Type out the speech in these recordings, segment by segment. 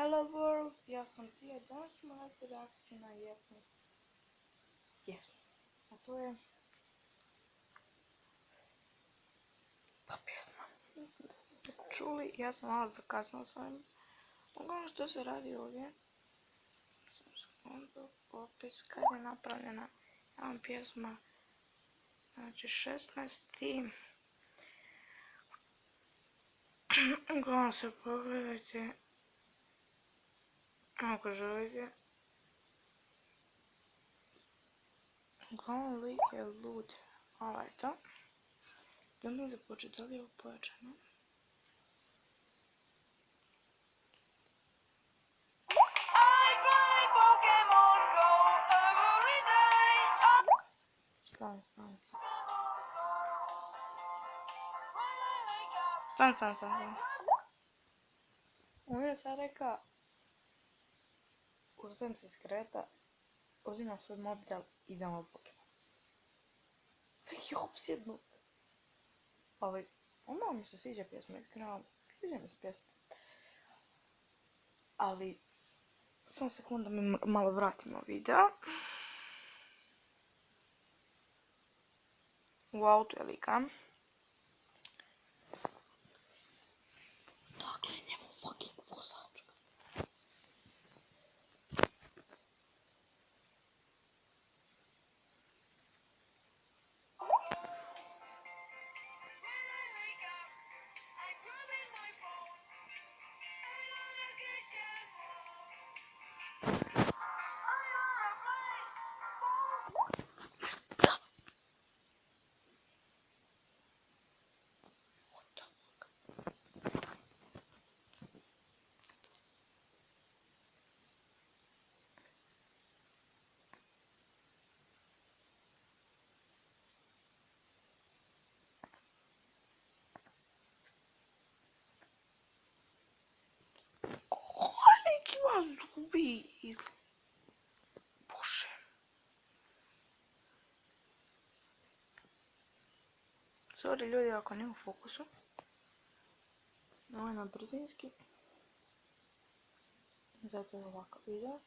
Hello World, ja sam Tija, danas ćemo raditi reakciju na jednu pjesmu, a to je ta pjesma. Mislim da ste čuli, ja sam malo zakasnila s ovim. Uglavnom što se radi ovdje, sam sekundu, opis kad je napravljena jedna pjesma, znači 16. Uglavnom se pogledajte, ako želite. Uglavnom lik je lud, ali to. Da mi započeti, da li je ovo pojačano? Stan. On je sad rekao, ustajem se s kreta, uzimam svoj mobitel i idem u Pokemon. Već je opsjednut. Ali, ono mi se sviđa pjesma, sviđa mi se pjesma. Ali, samo sekundu mi malo vratimo video. U autu je lika. Dakle, njemu fucking vozač. Ima zubi ili... Bože. Sorry ljudi ako nije u fokusu. Ovo je na brzinski. Zato je ovakav video.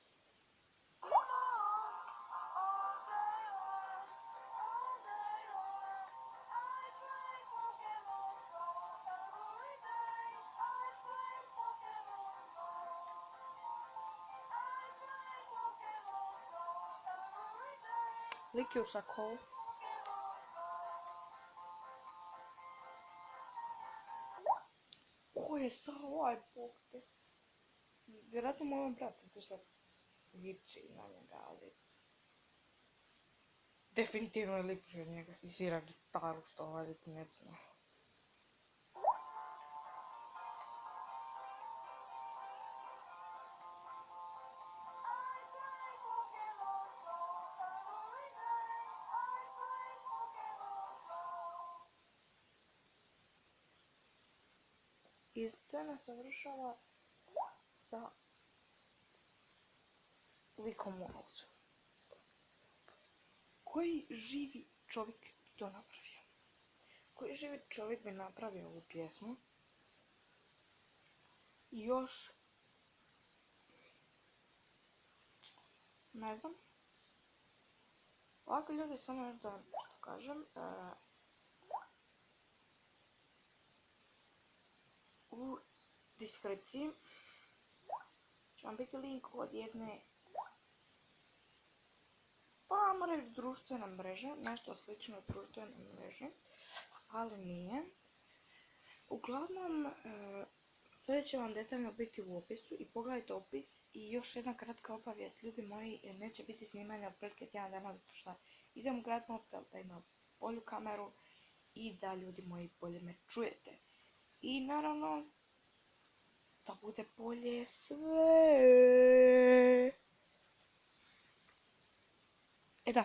Lik je u sakovu. Ko je sa ovaj bog te? Vjerojatno moj brat, to sad liči na njega, ali... Definitivno je liči od njega i svira gitaru što ovaj lik ne zna. I scena se završava sa likom u autu. Koji živi čovjek bi to napravio? Koji živi čovjek bi napravio ovu pjesmu? I još... Ne znam. Ovako ljudi, samo još da kažem. U deskripciji će vam biti link od jedne, pa mora reći društvene mreže, nešto slično društvene mreže, ali nije. Uglavnom, sve će vam detaljno biti u opisu i pogledajte opis. I još jedna kratka obavijest, ljudi moji, neće biti snimanja otprilike tjedan dana, zato što idem u grad mobitel da ima bolju kameru i da ljudi moji bolje me čujete. I naravno, da bude bolje sve. Da.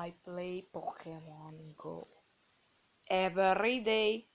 I play Pokemon Go every day.